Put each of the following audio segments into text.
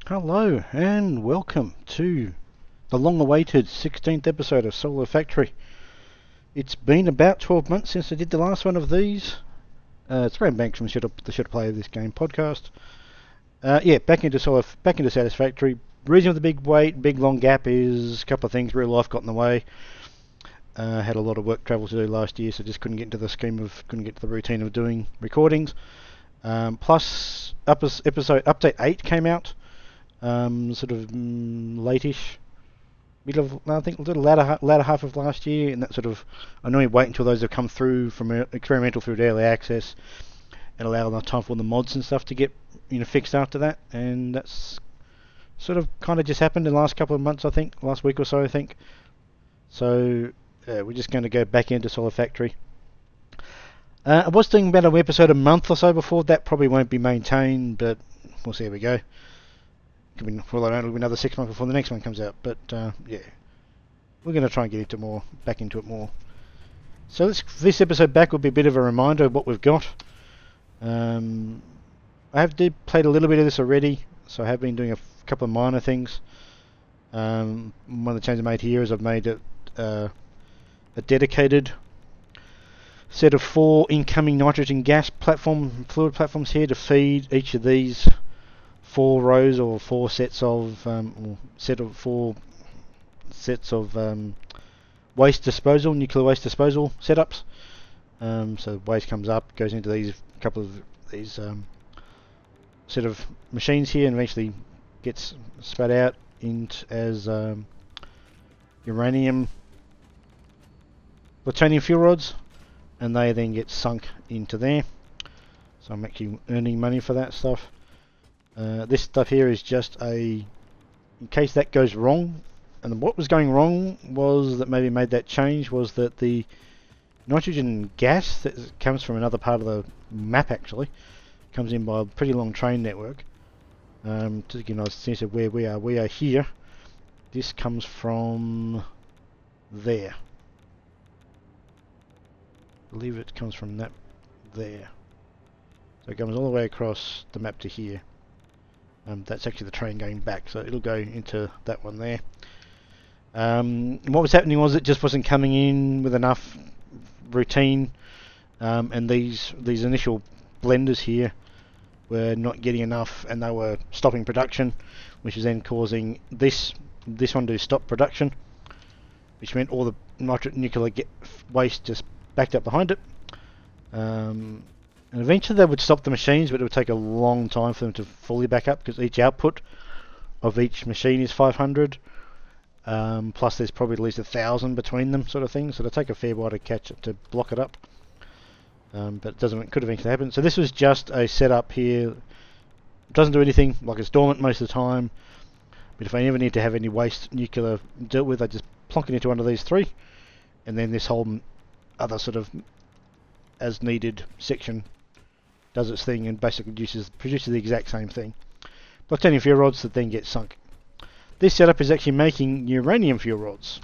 Hello and welcome to the long-awaited 16th episode of Satisfactory. It's been about 12 months since I did the last one of these. It's Graham Banks from the Should Play This Game podcast. Back into Satisfactory. The reason for the big long gap is a couple of things. Real life got in the way. Had a lot of work travel to do last year, so just couldn't get into the routine of doing recordings. Plus, update 8 came out. Late-ish, I think a little latter half of last year, and that I normally wait until those have come through from experimental through to early access and allow enough time for the mods and stuff to get fixed after that, and that's kind of just happened in the last couple of months, I think, last week or so, I think. So we're just going to go back into Satisfactory. I was thinking about an episode a month or so before. That probably won't be maintained, but we'll see how we go. For all I know, it'll be another 6 months before the next one comes out. But we're going to try and get back into it more. So this episode back will be a bit of a reminder of what we've got. I have played a little bit of this already, so I have been doing a couple of minor things. One of the changes I made here is I've made it a dedicated set of 4 incoming nitrogen gas fluid platforms here to feed each of these 4 rows or 4 sets of nuclear waste disposal setups. So waste comes up, goes into these set of machines here, and eventually gets spat out as uranium plutonium fuel rods, and they then get sunk into there. So I'm actually earning money for that stuff. This stuff here is just in case that goes wrong. And what was going wrong was that maybe made that change was that the nitrogen gas that comes from another part of the map actually comes in by a pretty long train network. To give you a sense of where we are here. This comes from there. I believe it comes from that there. So it comes all the way across the map to here. That's actually the train going back, so it'll go into that one there. What was happening was it just wasn't coming in with enough routine, and these initial blenders here were not getting enough, and they were stopping production, which is then causing this one to stop production, which meant all the nuclear waste just backed up behind it. And eventually they would stop the machines, but it would take a long time for them to fully back up, because each output of each machine is 500. Plus there's probably at least 1,000 between them, sort of thing. So it'll take a fair while to block it up. But it could eventually happen. So this was just a setup here. It doesn't do anything, like it's dormant most of the time. But if I ever need to have any waste nuclear dealt with, I just plonk it into one of these 3. And then this whole other as needed section does its thing and basically produces the exact same thing. Plutonium fuel rods that then get sunk. This setup is actually making uranium fuel rods,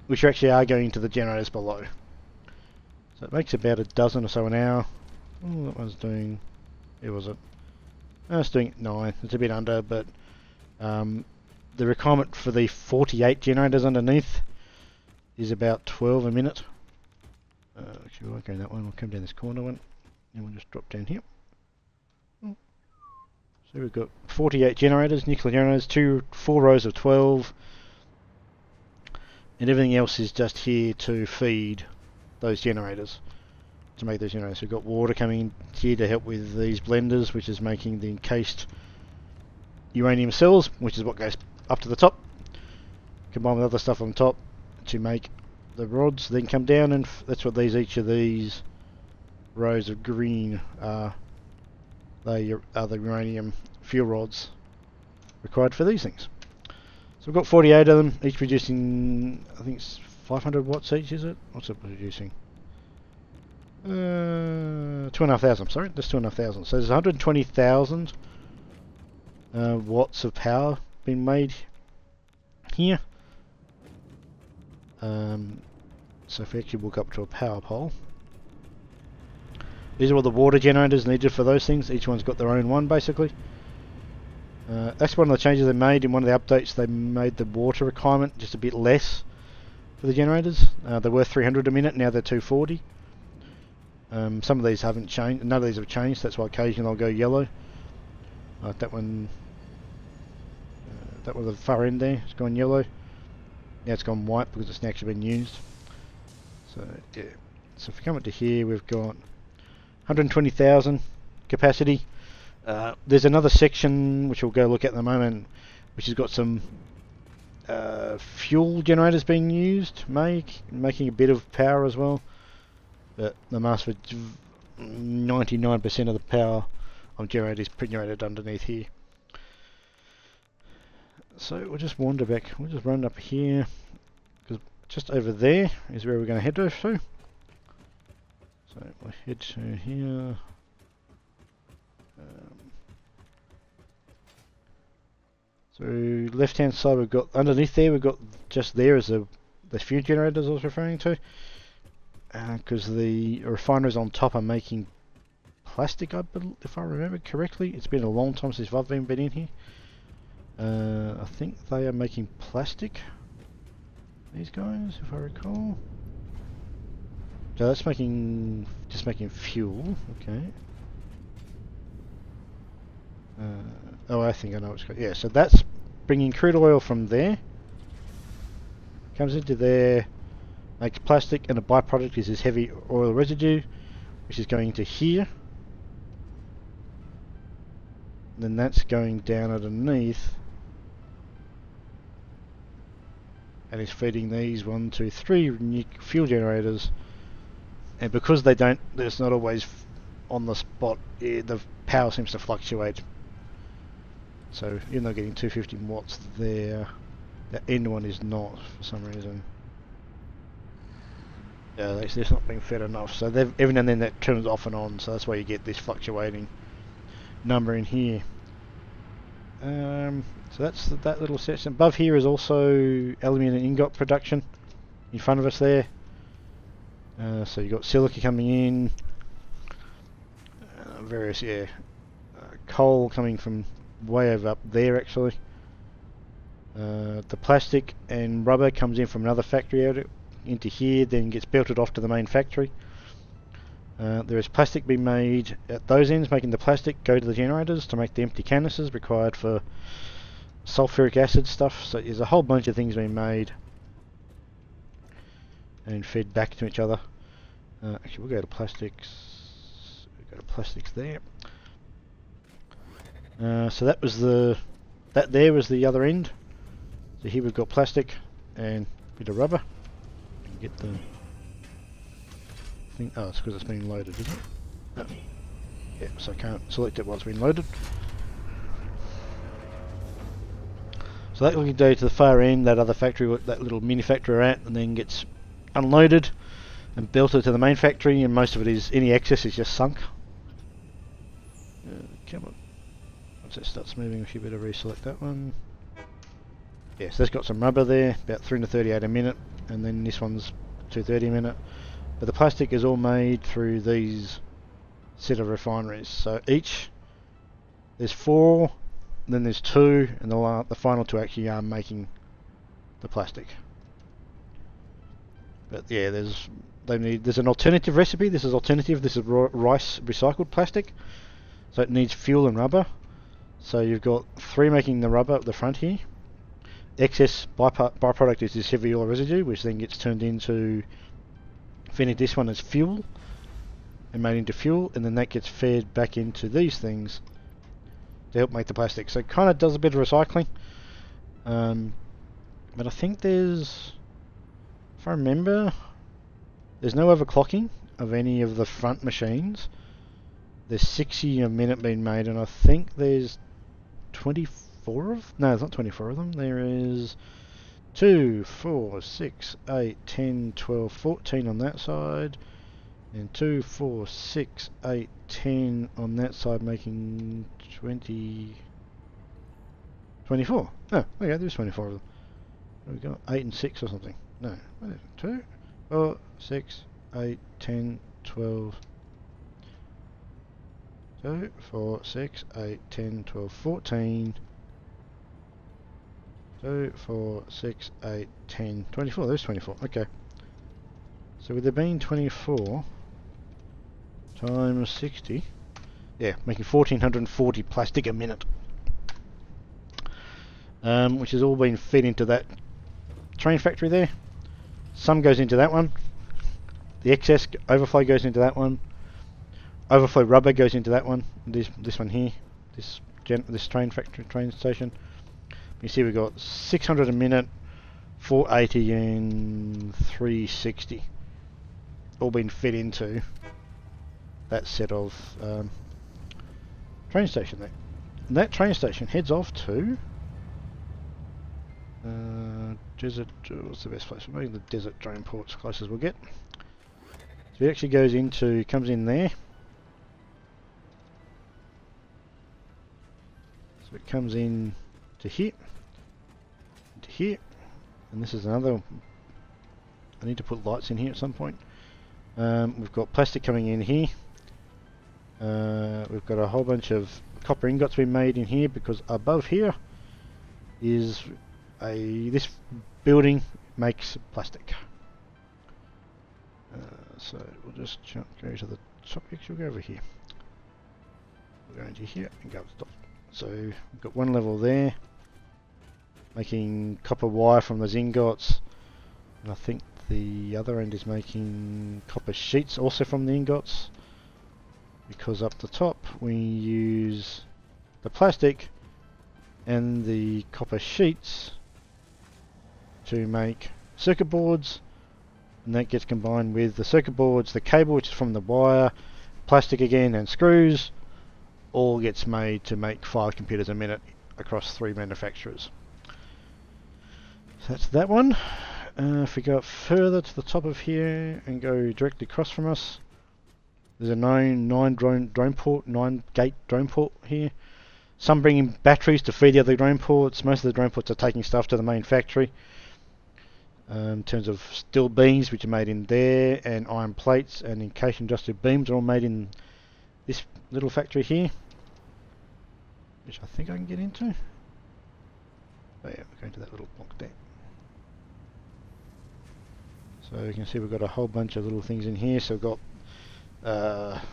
which actually are going to the generators below. So it makes about a dozen or so an hour. Oh, that one's doing... Where was it? Oh, it's doing 9. It's a bit under, but the requirement for the 48 generators underneath is about 12 a minute. Actually, we won't go in that one. We'll come down this corner one, and we'll just drop down here. So we've got 48 generators, nuclear generators, 4 rows of 12, and everything else is just here to feed those generators, to make those generators. We've got water coming in here to help with these blenders, which is making the encased uranium cells, which is what goes up to the top, combined with other stuff on top to make the rods, then come down, and that's what each of these rows of green are. They are the uranium fuel rods required for these things. So we've got 48 of them, each producing, I think it's 500 watts each, is it? What's it producing? 2,500, sorry, that's 2,500. So there's 120,000 watts of power being made here. So if we actually walk up to a power pole, these are all the water generators needed for those things. Each one's got their own one basically. That's one of the changes they made in one of the updates. They made the water requirement just a bit less for the generators. They were 300 a minute, now they're 240. Some of these haven't changed, none of these have changed, that's why occasionally they'll go yellow. Like that one, that was the far end there, it's gone yellow. Now it's gone white because it's actually been used. So yeah, so if we come up to here, we've got 120,000 capacity. There's another section which we'll go look at in the moment, which has got some fuel generators being used, making a bit of power as well. But the master 99% of the power of generators is generated underneath here. So we'll just wander back, we'll just run up here, because just over there is where we're going to head to. So we'll head to here. So left hand side, we've got underneath there, we've got just there is the fuel generators I was referring to, because the refineries on top are making plastic, I believe, if I remember correctly. It's been a long time since I've been in here. I think they are making plastic, these guys, if I recall. So that's just making fuel, okay. Oh, I think I know what's going on. Yeah, so that's bringing crude oil from there, comes into there, makes plastic, and a byproduct is this heavy oil residue, which is going to here. Then that's going down underneath, and is feeding these 1, 2, 3 fuel generators. And because they don't, it's not always on the spot, the power seems to fluctuate. So you're not getting 250 watts there. The end one is not, for some reason. Yeah, it's not being fed enough. So every now and then that turns off and on. So that's why you get this fluctuating number in here. So that's that little section. Above here is also aluminium ingot production in front of us there. So you've got silica coming in, various coal coming from way over up there actually. The plastic and rubber comes in from another factory out into here, then gets belted off to the main factory. There is plastic being made at those ends, making the plastic go to the generators to make the empty canisters required for sulfuric acid stuff. So there's a whole bunch of things being made and fed back to each other. Actually, we'll go to plastics. We'll go to plastics there. So that was that there was the other end. So here we've got plastic and a bit of rubber. Get the thing. Oh, it's because it's been loaded, isn't it? No. Yeah, so I can't select it while it's been loaded. So that will go to the far end, that other factory, that little mini factory we're at, and then gets unloaded and belted to the main factory, and most of it is, any excess is just sunk. Come on. Once it starts moving, we should better reselect that one. Yes, yeah, so that's got some rubber there, about 338 a minute, and then this one's 230 a minute. But the plastic is all made through these set of refineries. So each, there's 4, then there's 2, and the final 2 actually are making the plastic. But yeah, there's an alternative recipe. This is alternative. This is rice recycled plastic. So it needs fuel and rubber. So you've got 3 making the rubber at the front here. Excess byproduct is this heavy oil residue, which then gets turned into, feeding this one as fuel and made into fuel, and then that gets fed back into these things to help make the plastic. So it kind of does a bit of recycling. But I think there's, if I remember, there's no overclocking of any of the front machines. There's 60 a minute being made, and I think there's 24 of, no, it's not 24 of them. There is 2, 4, 6, 8, 10, 12, 14 on that side, and 2, 4, 6, 8, 10 on that side, making 24. Oh, okay, there's 24 of them. What have we got? 8 and 6 or something. No, 2, 4, 6, 8, 10, 12. 2, 4, 6, 8, 10, 12, 14. 2, 4, 6, 8, 10, 24. There's 24. Okay. So with there being 24 times 60, yeah, making 1440 plastic a minute. Which has all been fed into that train factory there. Some goes into that one. The excess overflow goes into that one. Overflow rubber goes into that one. This one here. This train factory train station. You see we've got 600 a minute, 480 and 360. All been fed into that set of train station there. And that train station heads off to desert. What's the best place for me? The desert drain port's close as we'll get. So it actually comes in there. So it comes in to here, and this is another. I need to put lights in here at some point. We've got plastic coming in here. We've got a whole bunch of copper ingots being made in here because above here is this building makes plastic. So we'll just go to the top. Actually, we'll go over here. We'll go into here and go up the top. So we've got one level there, making copper wire from those ingots, and I think the other end is making copper sheets also from the ingots, because up the top we use the plastic and the copper sheets to make circuit boards, and that gets combined with the circuit boards, the cable which is from the wire, plastic again, and screws. All gets made to make 5 computers a minute across 3 manufacturers. So that's that one. If we go up further to the top of here and go directly across from us, there's a 9 gate drone port here. Some bringing batteries to feed the other drone ports. Most of the drone ports are taking stuff to the main factory. In terms of steel beams, which are made in there, and iron plates and encased industrial beams are all made in this little factory here, which I think I can get into. Oh yeah, we're going to that little block there. So you can see we've got a whole bunch of little things in here. So we've got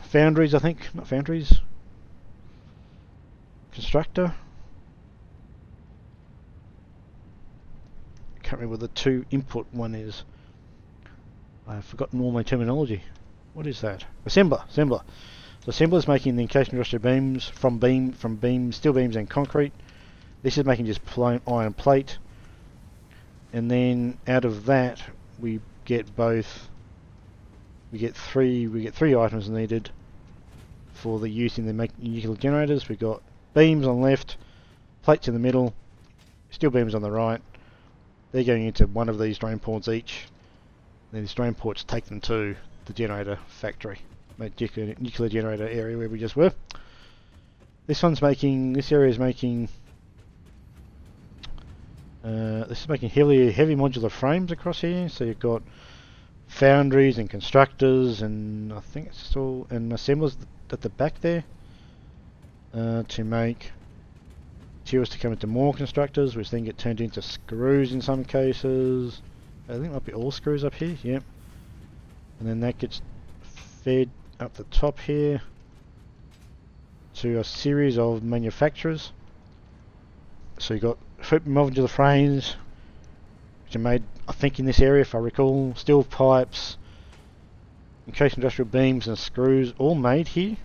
foundries, I think, not foundries, constructor. Can't remember what the 2 input one is. I've forgotten all my terminology. What is that? Assembler. So assembler is making the encased industrial beams from steel beams and concrete. This is making just plain iron plate, and then out of that we get 3 items needed for the use in the nuclear generators. We've got beams on the left, plates in the middle, steel beams on the right. They're going into one of these drain ports each. Then these drain ports take them to the generator factory, nuclear generator area where we just were. This area is making this is making heavy modular frames across here. So you've got foundries and constructors, and I think it's all, and assemblers at the back there, to make materials to come into more constructors, which then get turned into screws in some cases. I think it might be all screws up here, yep. And then that gets fed up the top here to a series of manufacturers. So you've got modular frames, which are made, I think, in this area, if I recall, steel pipes, encased industrial beams and screws, all made here.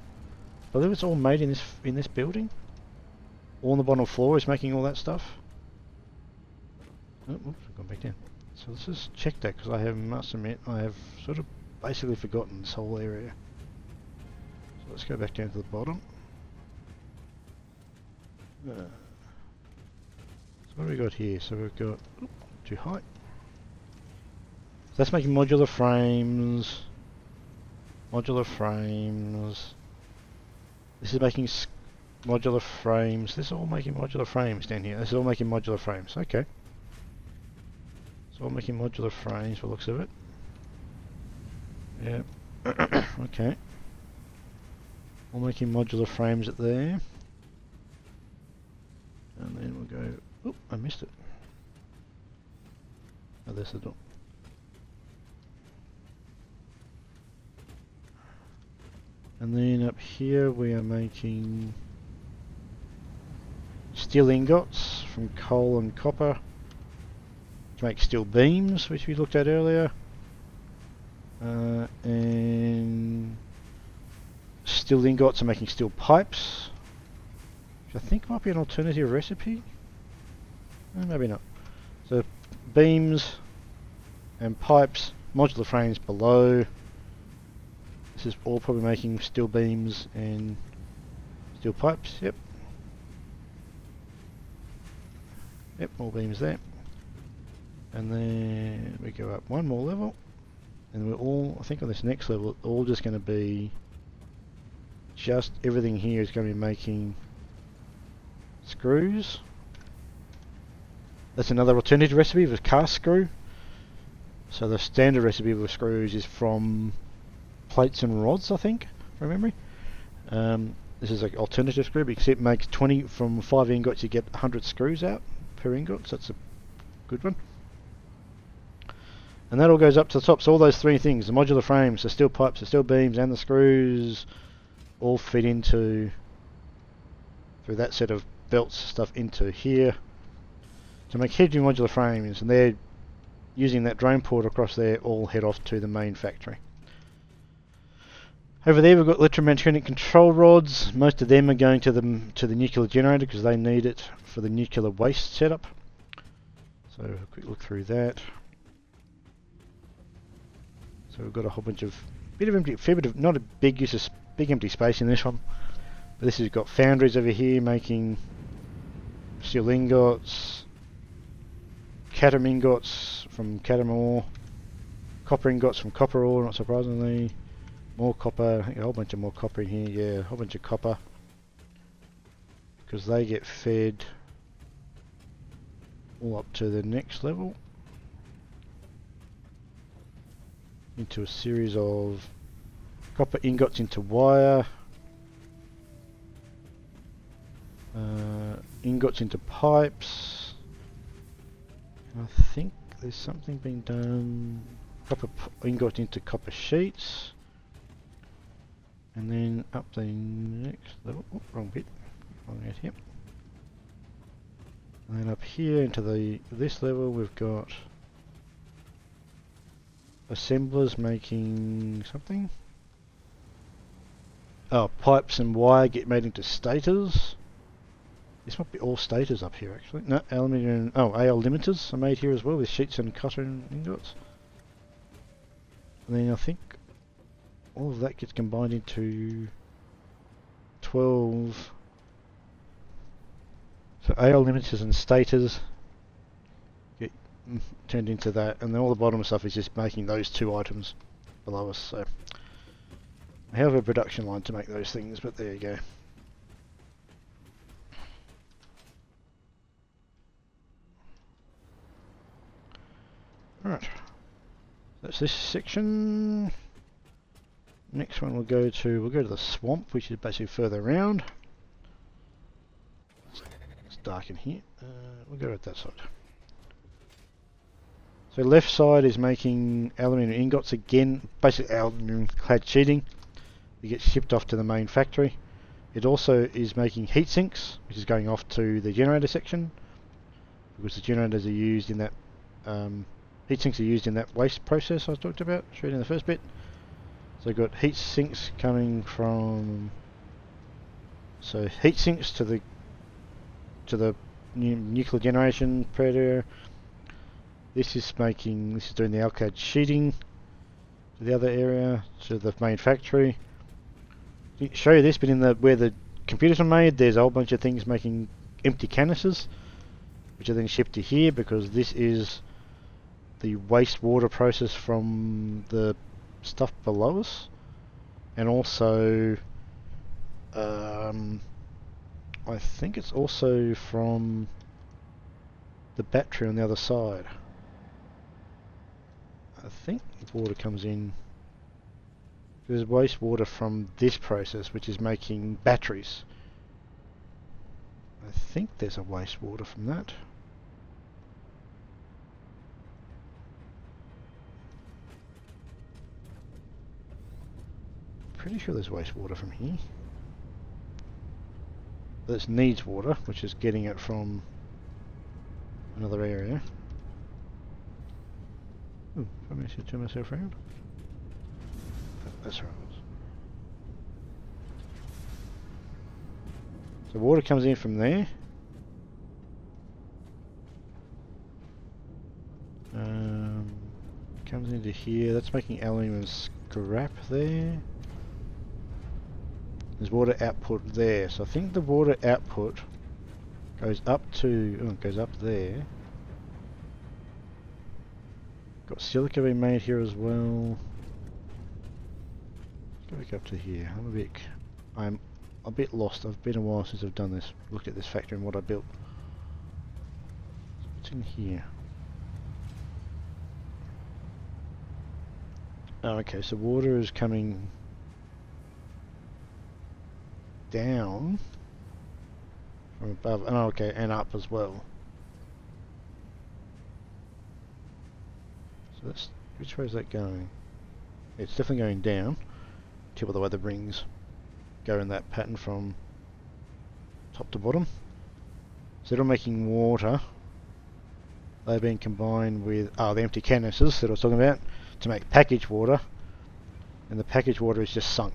I believe it's all made in this building. All on the bottom floor is making all that stuff. Oh, oops, I've gone back down. So let's just check that, because I must admit, I have sort of basically forgotten this whole area. So let's go back down to the bottom. So what have we got here? So we've got too high. So that's making modular frames. This is making modular frames. This is all making modular frames down here. This is all making modular frames. Okay. It's all making modular frames by the looks of it. Yeah. Okay. All making modular frames at there. And then we'll go... Oop, I missed it. Oh, there's the door. And then up here we are making steel ingots from coal and copper to make steel beams, which we looked at earlier. And steel ingots are making steel pipes, which I think might be an alternative recipe. Maybe not. So beams and pipes, modular frames below. This is all probably making steel beams and steel pipes. Yep. Yep, more beams there. And then we go up one more level. And we're all, I think on this next level, all just going to be, just everything here is going to be making screws. That's another alternative recipe with cast screw. So the standard recipe with screws is from plates and rods, I think, from memory. This is an alternative screw because it makes 20 from 5 ingots. You get 100 screws out per ingot, so that's a good one. And that all goes up to the top. So all those three things, the modular frames, the steel pipes, the steel beams, and the screws, all fit into, through that set of belts stuff into here to make heavy modular frames. And they're using that drain port across there, all head off to the main factory. Over there we've got electromagnetic control rods. Most of them are going to the nuclear generator because they need it for the nuclear waste setup. So a quick look through that. So we've got a whole bunch of fair bit of, not a big use of big empty space in this one. But this has got foundries over here making steel ingots, cadmium ingots from cadmium ore, copper ingots from copper ore, not surprisingly. More copper, I think a whole bunch of more copper in here, yeah, a whole bunch of copper. Because they get fed all up to the next level. Into a series of copper ingots into wire. Ingots into pipes. I think there's something being done. Copper ingot into copper sheets. And then up the next level, oh, wrong bit, wrong out here. And then up here into this level we've got assemblers making something. Oh, pipes and wire get made into stators. This might be all stators up here actually. No, aluminium, oh, AL limiters are made here as well with sheets and cotton ingots. And then I think all of that gets combined into 12. So AL limiters and stators get turned into that, and then all the bottom stuff is just making those two items below us. So I have a production line to make those things, but there you go. Alright, that's this section. Next one we'll go to the swamp, which is basically further around. It's dark in here. We'll go at that side. So left side is making aluminium ingots again, basically aluminium clad sheeting. It gets shipped off to the main factory. It also is making heat sinks, which is going off to the generator section, because the generators are used in that heat sinks are used in that waste process I was talked about, showed in the first bit. So I've got heat sinks coming from, so heat sinks to the nuclear generation predator. This is doing the alclad sheeting to the other area, to the main factory. I'll show you this, but in where the computers are made, there's a whole bunch of things making empty canisters, which are then shipped to here because this is the wastewater process from the stuff below us, and also I think it's also from the battery on the other side. I think the water comes in, there's wastewater from this process which is making batteries. I think there's a wastewater from that. pretty sure there's wastewater from here. This needs water, which is getting it from another area. Ooh, I managed to turn myself around. That's right. So water comes in from there. Comes into here. That's making aluminium scrap there. There's water output there. So I think the water output goes up to... oh, it goes up there. Got silica being made here as well. Let's go back up to here. I'm a bit lost. I've been a while since I've done this. Looked at this factory and what I built. What's in here? Oh, okay, so water is coming down from above. Oh, okay, and up as well. So that's, which way is that going? It's definitely going down. Tell by the way the rings go in that pattern from top to bottom. So they're all making water. They're being combined with the empty canisters that I was talking about to make packaged water, and the packaged water is just sunk.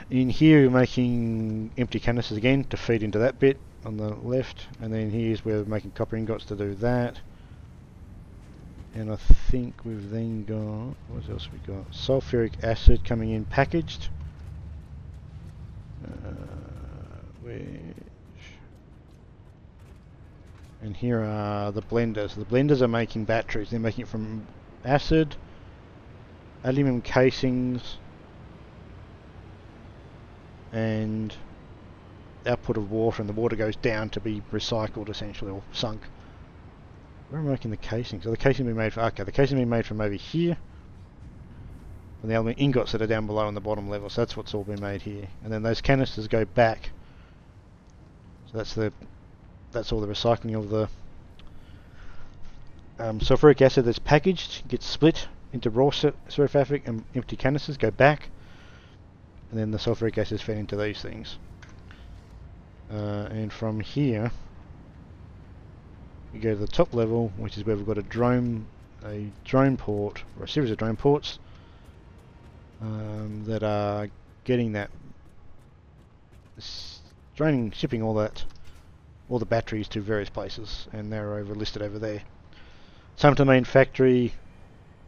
In here we're making empty canisters again to feed into that bit on the left, and then here's where we're making copper ingots to do that. And I think we've then got, what else we got? Sulfuric acid coming in packaged. And here are the blenders. The blenders are making batteries. They're making it from acid, aluminum casings, and output of water, and the water goes down to be recycled essentially, or sunk. Where am I making the casing? So the casing being made from, okay, the casing being made from over here, and the aluminum ingots that are down below on the bottom level. So that's what's all been made here. And then those canisters go back. So that's all the recycling of the sulfuric acid that's packaged, gets split into raw sulfuric and empty canisters, go back, and then the sulfuric acid is fed into these things. And from here we go to the top level, which is where we've got a drone port, or a series of drone ports that are getting that, shipping all the batteries to various places, and they're listed over there. Some to the main factory,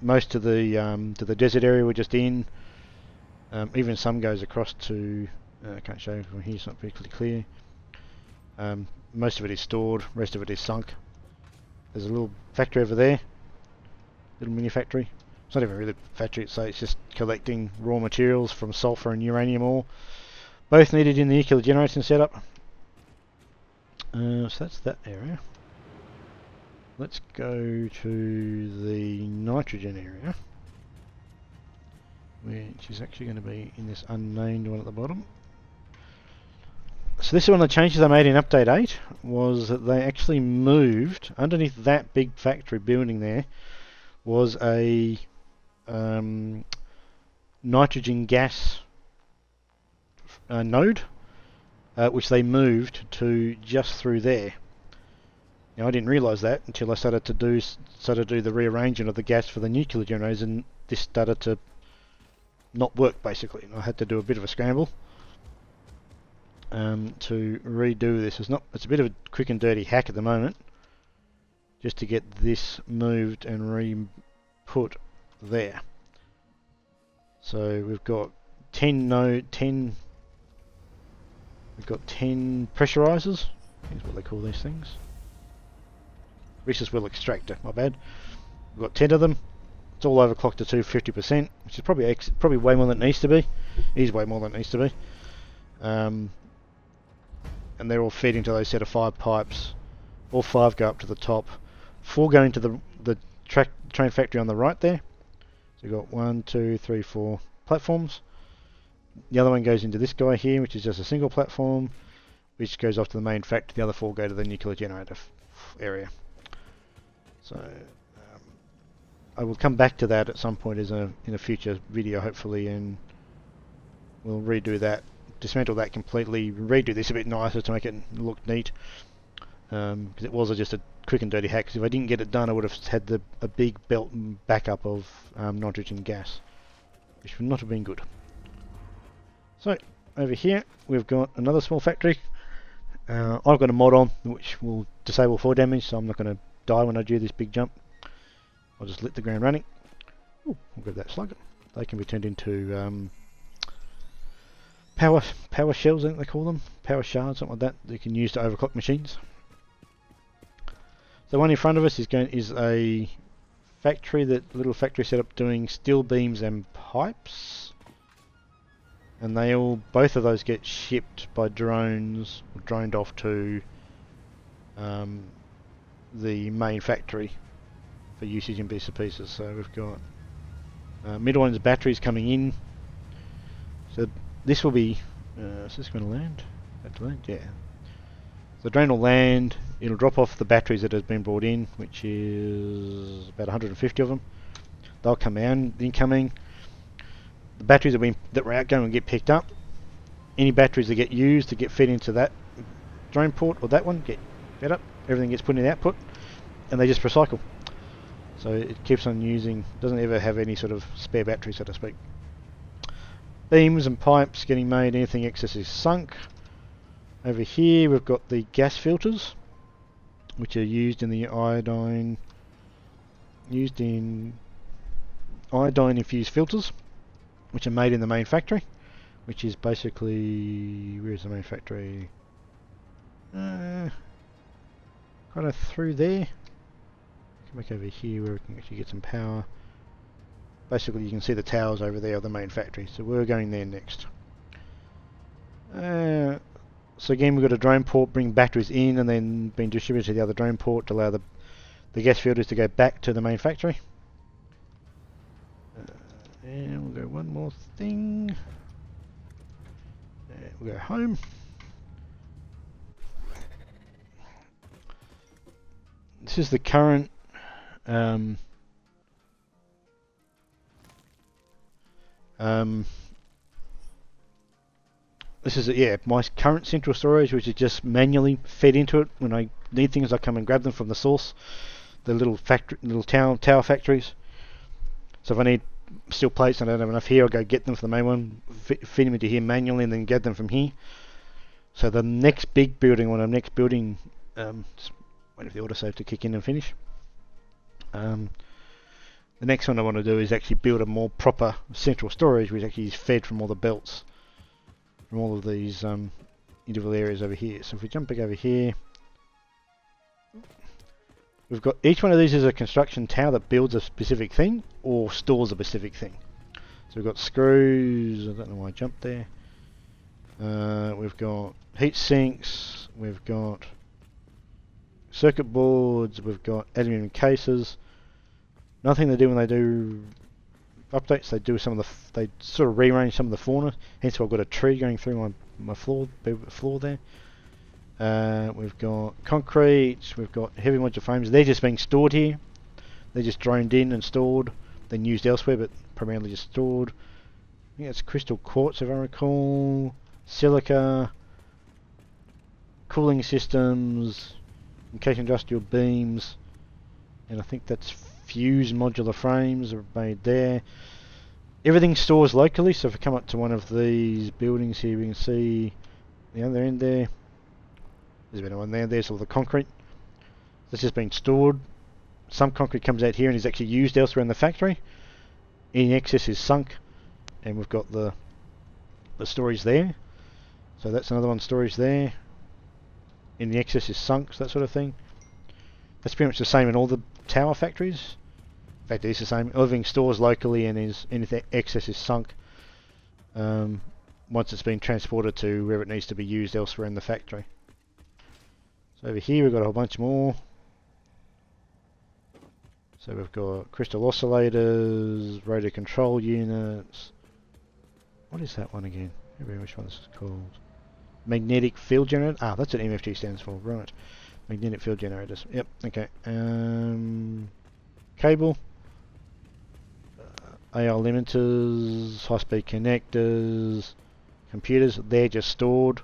most to the desert area we're just in. Even some goes across to, I can't show you from here, it's not particularly clear. Most of it is stored, rest of it is sunk. There's a little factory over there, little mini factory. It's not even really a factory, it's just collecting raw materials from sulfur and uranium ore, both needed in the nuclear generation setup. So that's that area. Let's go to the nitrogen area, which is actually going to be in this unnamed one at the bottom. So this is one of the changes they made in update 8, was that they actually moved, underneath that big factory building there, was a nitrogen gas node, which they moved to just through there. Now I didn't realise that until I started to do the rearranging of the gas for the nuclear generators, and this started to not work basically. I had to do a bit of a scramble to redo this. It's a bit of a quick and dirty hack at the moment, just to get this moved and re-put there. So we've got 10 pressurizers. Here's what they call these things. Resus wheel extractor, my bad. We've got 10 of them. It's all overclocked to 250%, which is probably way more than it needs to be. It is way more than it needs to be. And they're all fed into those set of 5 pipes. All 5 go up to the top. 4 go into the train factory on the right there. So you've got 1, 2, 3, 4 platforms. The other one goes into this guy here, which is just a single platform, which goes off to the main factory. The other 4 go to the nuclear generator area. So I will come back to that at some point in a future video, hopefully, and we'll redo that, dismantle that completely, redo this a bit nicer to make it look neat. Because it was just a quick and dirty hack. Because if I didn't get it done, I would have had a big belt backup of nitrogen gas, which would not have been good. So over here we've got another small factory. I've got a mod on which will disable fall damage, so I'm not going to die when I do this big jump. I'll just let the ground running. Ooh, I'll grab that slug. They can be turned into power shells, I think they call them, power shards, something like that. They can use to overclock machines. The one in front of us is a factory, little factory set up doing steel beams and pipes, and both of those get shipped by drones, droned off to the main factory for usage in bits and pieces. So we've got middle one's batteries coming in. So this will be. Is this going to land? Have to land? Yeah. The drone will land, it'll drop off the batteries that has been brought in, which is about 150 of them. They'll come out, incoming. The batteries that were outgoing will get picked up. Any batteries that get used to get fed into that drone port or that one get fed up. Everything gets put in the output, and they just recycle. So it keeps on using, doesn't ever have any sort of spare battery, so to speak. Beams and pipes getting made, anything excess is sunk. Over here we've got the gas filters, which are used in iodine infused filters, which are made in the main factory, which is basically, where's the main factory? Kind of through there. Come back over here where we can actually get some power. Basically you can see the towers over there of the main factory, so we're going there next. So again, we've got a drone port, bring batteries in and then being distributed to the other drone port to allow the gas filters to go back to the main factory. And we'll go one more thing. We'll go home. This is the current this is my current central storage, which is just manually fed into it. When I need things, I come and grab them from the source, the little tower factories. So if I need steel plates and I don't have enough here, I'll go get them from the main one, feed them into here manually, and then get them from here. So the next big building, just wait for the autosave to kick in and finish. The next one I want to do is actually build a more proper central storage, which actually is fed from all the belts, from all of these individual areas over here. So if we jump back over here, we've got each one of these is a construction tower that builds a specific thing or stores a specific thing. So we've got screws, I don't know why I jumped there. We've got heat sinks, we've got circuit boards, we've got aluminium cases. Nothing they do when they do updates, they sort of rearrange some of the fauna. Hence why I've got a tree going through my floor there. We've got concrete, we've got heavy modular frames. They're just being stored here. They're just droned in and stored, then used elsewhere, but primarily just stored. I think it's crystal quartz if I recall. Silica, cooling systems, encased industrial beams, and I think that's fused modular frames are made there. Everything stores locally, so if we come up to one of these buildings here, we can see the other end there. There's a better one there. There's all the concrete. This has been stored. Some concrete comes out here and is actually used elsewhere in the factory. Any excess is sunk, and we've got the storage there. So that's another one, storage there. Any excess is sunk, so that sort of thing. That's pretty much the same in all the tower factories. In fact, it is the same. Everything stores locally, and anything excess is sunk once it's been transported to wherever it needs to be used elsewhere in the factory. So over here we've got a whole bunch more. So we've got crystal oscillators, rotor control units. What is that one again? I don't know which one this is called. Magnetic field generator. Ah, that's what MFG stands for, right? Magnetic field generators. Yep. Okay. Cable. AR limiters, high-speed connectors, computers, they're just stored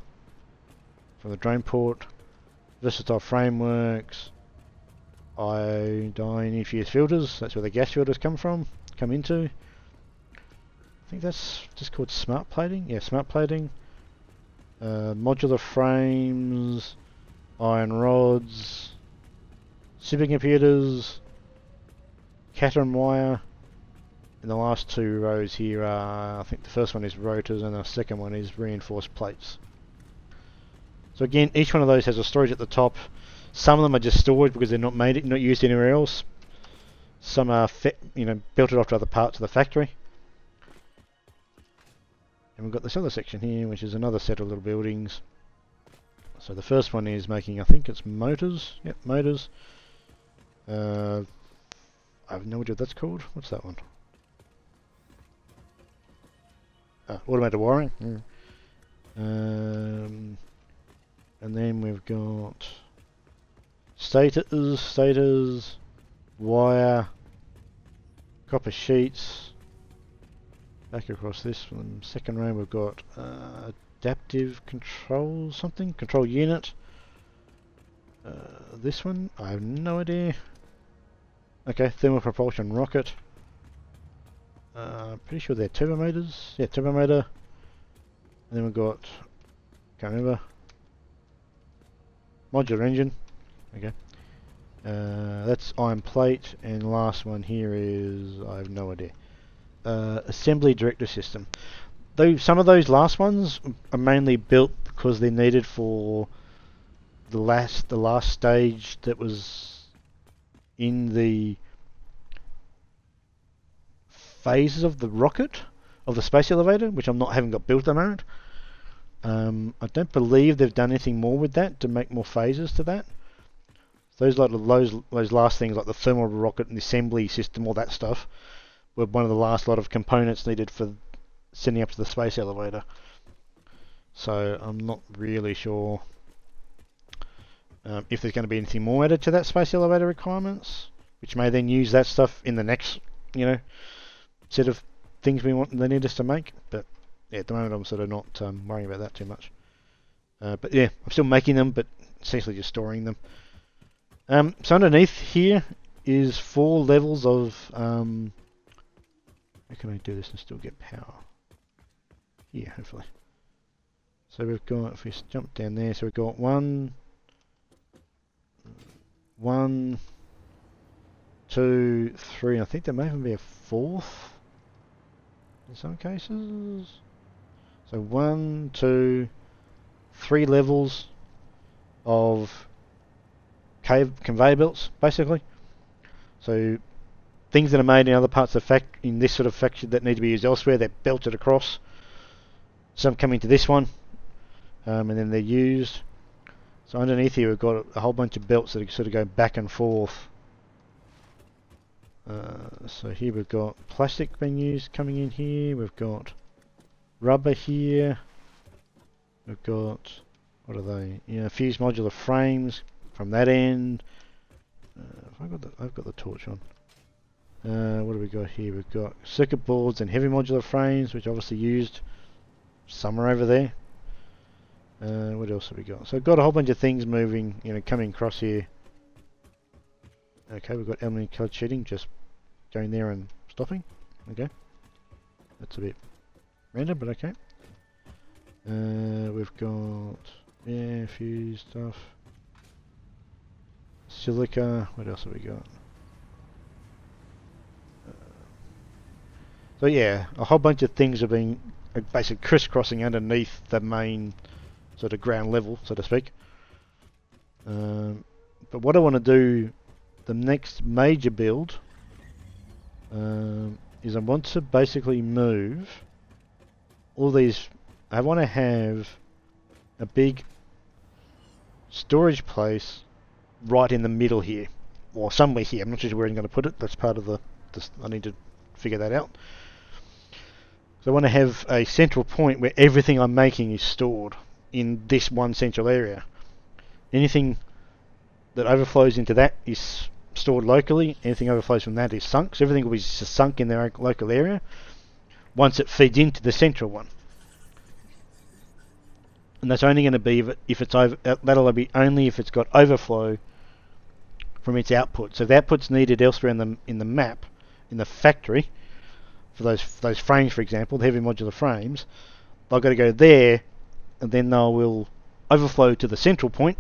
from the drone port. Versatile frameworks, iodine infused filters, that's where the gas filters come into. I think that's just called smart plating. Yeah, smart plating. Modular frames, iron rods, supercomputers, cat and wire. And the last two rows here are, I think the first one is rotors and the second one is reinforced plates. So again, each one of those has a storage at the top. Some of them are just storage because they're not used anywhere else. Some are belted off to other parts of the factory. And we've got this other section here, which is another set of little buildings. So the first one is making, I think it's motors. Yep, motors. I have no idea what that's called. What's that one? Automated wiring. And then we've got stators, wire, copper sheets. Back across this one, second row we've got adaptive control control unit. This one, I have no idea. Okay, thermal propulsion rocket. Pretty sure they're turbo motors. Yeah, turbo motor. And then we've got, can't remember, modular engine. Okay. That's iron plate, and the last one here is, I have no idea. Assembly director system. Though some of those last ones are mainly built because they're needed for the last stage that was in the phases of the rocket, of the space elevator, which haven't got built at the moment. I don't believe they've done anything more with that to make more phases to that. Those last things like the thermal rocket and the assembly system, all that stuff, were one of the last lot of components needed for sending up to the space elevator. So I'm not really sure if there's going to be anything more added to that space elevator requirements, which may then use that stuff in the next, set of things they need us to make. But yeah, at the moment I'm sort of not worrying about that too much. But yeah, I'm still making them, but essentially just storing them. So underneath here is 4 levels of how can I do this and still get power? Here, hopefully. So we've got, if we jump down there, so we've got one, 2, 3, I think there may even be a 4th in some cases. So 1, 2, 3 levels of conveyor belts, basically. So things that are made in other parts of in this sort of factory that need to be used elsewhere, they're belted across. Some coming to this one, and then they're used. So underneath here we've got a whole bunch of belts that sort of go back and forth. So here we've got plastic being used coming in here. We've got rubber here. We've got, what are they? Fused modular frames from that end. I've got the torch on. What do we got here? We've got circuit boards and heavy modular frames, which obviously used somewhere over there. What else have we got? So I've got a whole bunch of things moving, coming across here. Okay, we've got aluminium coloured sheeting just going there and stopping. Okay, that's a bit random, but okay. We've got a few stuff. Silica. What else have we got? So yeah, a whole bunch of things are being basically crisscrossing underneath the main sort of ground level, so to speak. But what I want to do, the next major build, is I want to basically move all these. I want to have a big storage place right in the middle here, or somewhere here. I'm not sure where I'm going to put it. That's part of the I need to figure that out. So I want to have a central point where everything I'm making is stored in this one central area. Anything that overflows into that is stored locally. Anything overflows from that is sunk. So everything will be sunk in their local area once it feeds into the central one. And that's only going to be if it's over. That'll be only if it's got overflow from its output. So if the output's needed elsewhere in the map, in the factory, for those frames, for example, the heavy modular frames, they've got to go there, and then they will overflow to the central point,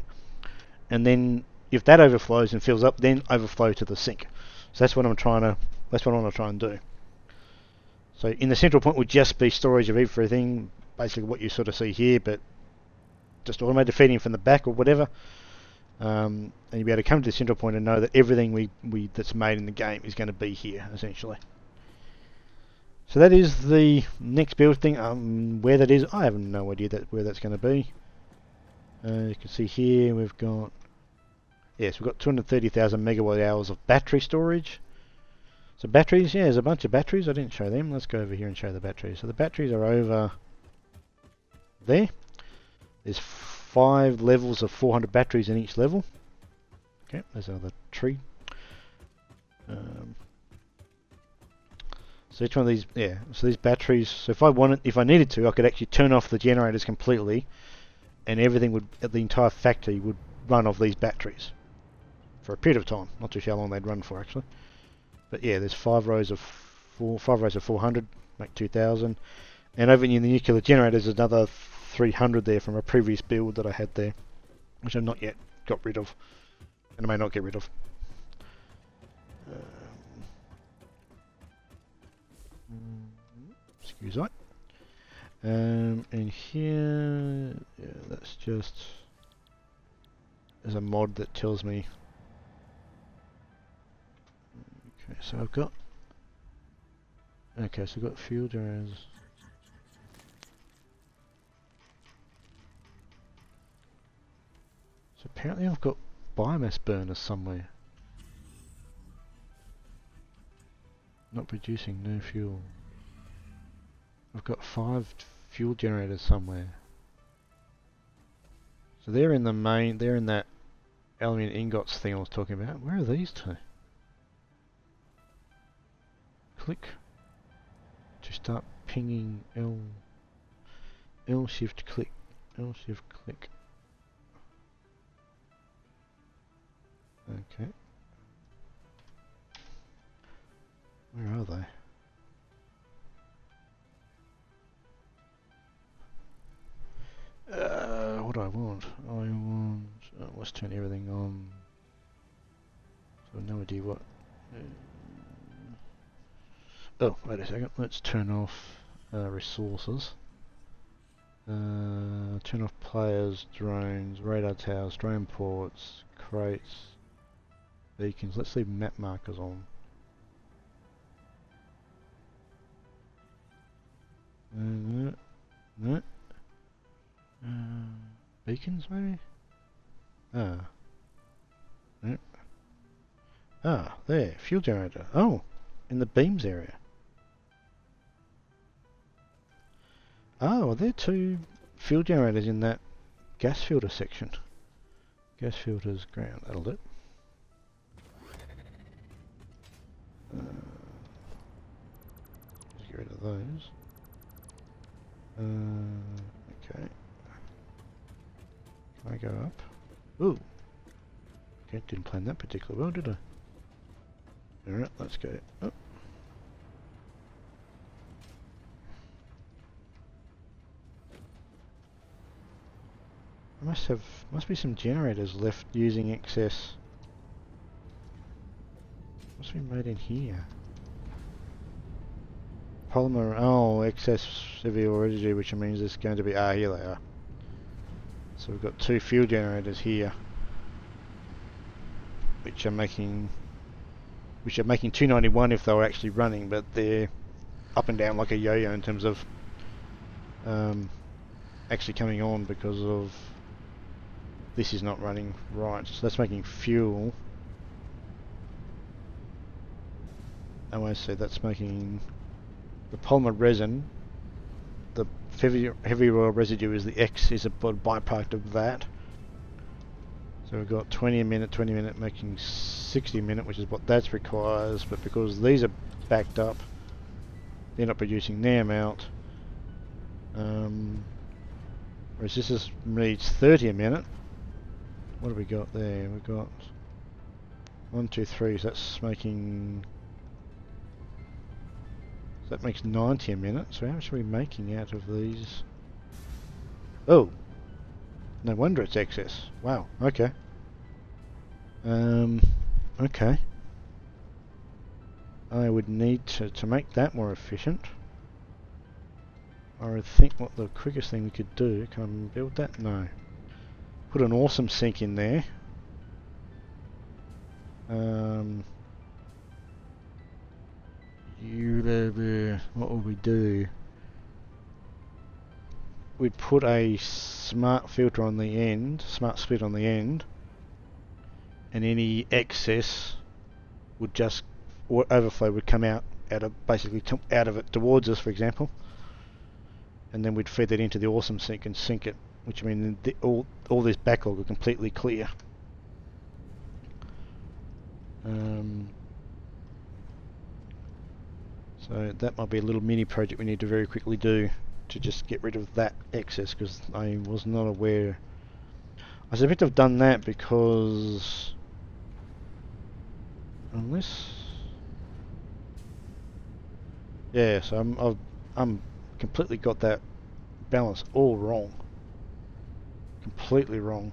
and then if that overflows and fills up, then overflow to the sink. So that's what I'm trying to. That's what I want to try and do. So in the central point would just be storage of everything, basically what you sort of see here, but just automated feeding from the back or whatever. And you'll be able to come to the central point and know that everything we that's made in the game is going to be here, essentially. So that is the next build thing. Where that is, I have no idea where that's going to be. You can see here we've got, yes, we've got 230,000 megawatt hours of battery storage. So batteries, yeah, there's a bunch of batteries. I didn't show them. Let's go over here and show the batteries. So the batteries are over there. There's 5 levels of 400 batteries in each level. Okay, there's another tree. So each one of these, yeah. So these batteries. So if I needed to, I could actually turn off the generators completely, and everything would, the entire factory would run off these batteries for a period of time. Not too sure how long they'd run for actually. But yeah, there's 5 rows of 400, make 2,000, and over in the nuclear generators, there's another 300 there from a previous build that I had there, which I've not yet got rid of, and I may not get rid of. Excuse me. And here, yeah, that's just, there's a mod that tells me. Okay, so I've got. Okay, so I've got fuel generators. So apparently I've got biomass burners somewhere. Not producing, no fuel. I've got 5 fuel generators somewhere. So they're in the main, they're in that aluminium ingots thing I was talking about. Where are these two? Click to start pinging L shift click, L shift click. Okay. Where are they? What do I want? Let's turn everything on. So no idea what. Oh, wait a second. Let's turn off resources. Turn off players, drones, radar towers, drone ports, crates, beacons. Let's leave map markers on. No. Beacons maybe? No. There, fuel generator. Oh, in the beams area. Oh, there are 2 fuel generators in that gas filter section. Gas filters, ground, that'll do. Just get rid of those. Okay. Can I go up? Ooh. Okay, didn't plan that particularly well, did I? Alright, let's go up. Must be some generators left using excess. Must be made in here. Polymer, oh, excess heavy oil residue, which means it's going to be, here they are. So we've got 2 fuel generators here, which are making 291 if they were actually running, but they're up and down like a yo-yo in terms of actually coming on because of this is not running right. So that's making fuel. Oh, I see. That's making the polymer resin. The heavy oil residue is the X is a byproduct of that. So we've got 20 a minute, 20 a minute, making 60 a minute, which is what that requires, but because these are backed up, they're not producing their amount. Whereas this needs 30 a minute. What have we got there? We've got 1, 2, 3, so that's making... that makes 90 a minute, so how much are we making out of these? Oh! No wonder it's excess. Wow, okay. Okay. I would need to make that more efficient. I would think what the quickest thing we could do, can I build that? No. Put an awesome sink in there. What would we do? We'd put a smart filter on the end, smart split on the end, and any excess would just, or overflow would come out of basically out of it towards us, for example, and then we'd feed that into the awesome sink and sink it, which means all this backlog will completely clear. So that might be a little mini project we need to very quickly do to just get rid of that excess, because I was not aware. I suspect I've done that because unless, yeah, so I'm completely got that balance all wrong, completely wrong.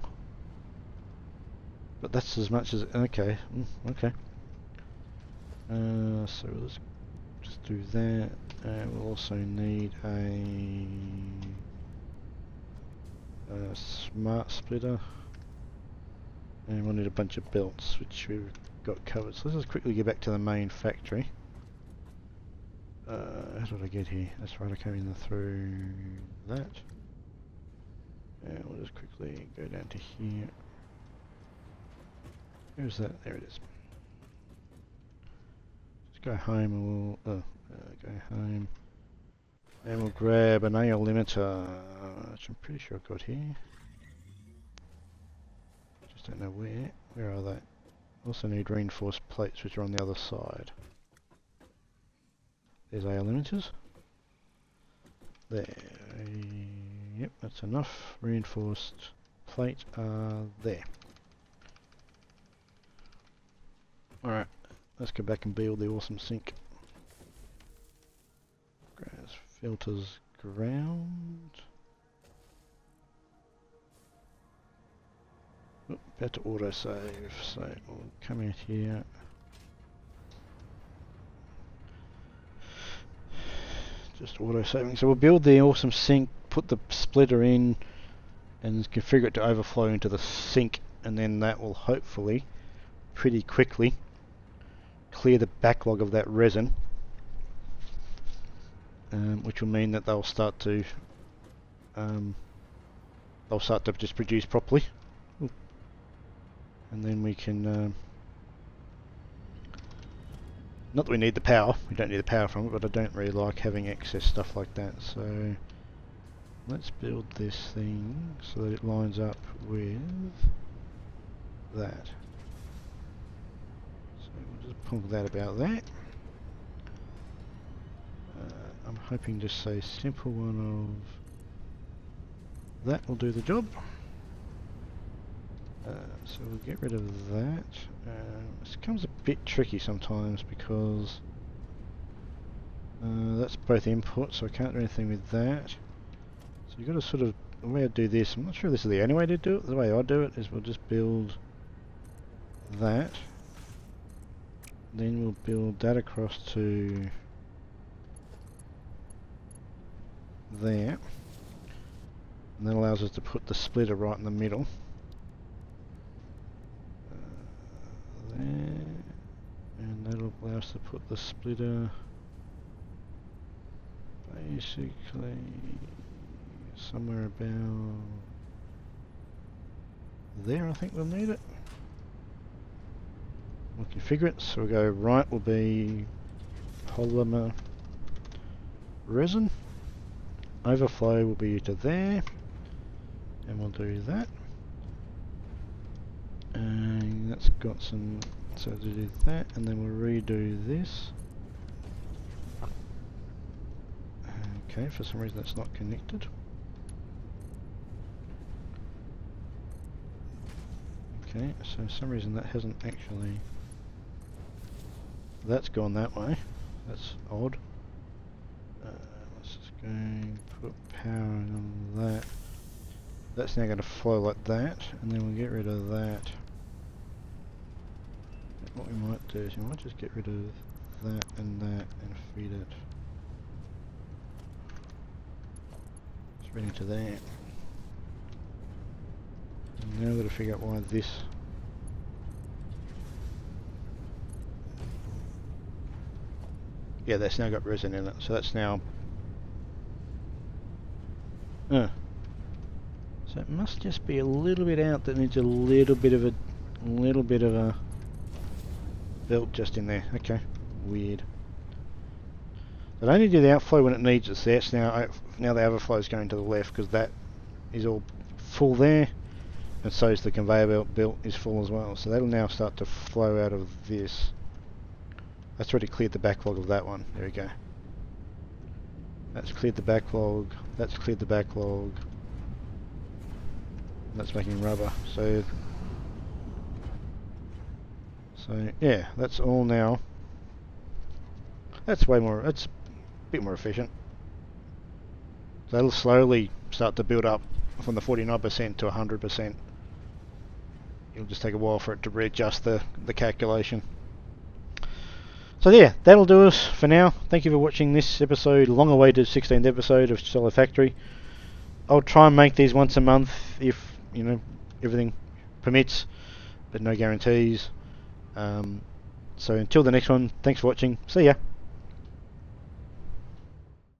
But that's as much as okay, okay. So let's just do that. We'll also need a smart splitter, and we'll need a bunch of belts, which we've got covered. So let's just quickly get back to the main factory. How did I get here? That's right, I came in through that. And we'll just quickly go down to here. Where's that? There it is. Let's go home and we'll go home. And we'll grab an AL limiter, which I'm pretty sure I've got here. Just don't know where. Where are they? Also need reinforced plates, which are on the other side. There's AL limiters. There. Yep, that's enough. Reinforced plate there. Alright, let's go back and build the awesome sink. Grass filters ground. Oh, about to autosave, so we'll come out here. Just auto-saving. So we'll build the awesome sink, put the splitter in, and configure it to overflow into the sink, and then that will hopefully, pretty quickly, clear the backlog of that resin, which will mean that they'll start to just produce properly. Ooh. And then we can not that we need the power, we don't need the power from it, but I don't really like having excess stuff like that, so let's build this thing so that it lines up with that. So we'll just pull that about that. I'm hoping just say simple one of that will do the job. So we'll get rid of that. This becomes a bit tricky sometimes because that's both input, so I can't do anything with that. So you've got to sort of, the way I do this, I'm not sure if this is the only way to do it. The way I do it is we'll just build that. Then we'll build that across to there. And that allows us to put the splitter right in the middle. There, and that'll allow us to put the splitter basically somewhere about there. I think we'll need it. We'll configure it, so we'll go right will be polymer resin, overflow will be to there, and we'll do that. that's got some, so to do that, and then we'll redo this. Okay, for some reason that's not connected. Okay, so for some reason that hasn't actually, that's gone that way. That's odd. Let's just go put power on that. That's now going to flow like that, and then we'll get rid of that. What we might do is we might just get rid of that and feed it straight into that. And now we've got to figure out why this. Yeah, that's now got resin in it, so that's now. So it must just be a little bit out that needs a little bit of a belt just in there. Okay, weird. But only do the outflow when it needs it. So that's now the overflow is going to the left because that is all full there, and so is the conveyor belt is full as well. So that'll now start to flow out of this. That's already cleared the backlog of that one. There we go. That's cleared the backlog. That's cleared the backlog. That's making rubber. So yeah, that's all now. That's way more. That's a bit more efficient. So that'll slowly start to build up from the 49% to 100%. It'll just take a while for it to readjust the calculation. So yeah, that'll do us for now. Thank you for watching this episode, long-awaited 16th episode of Satisfactory. I'll try and make these once a month if everything permits, but no guarantees. So until the next one, thanks for watching. See ya.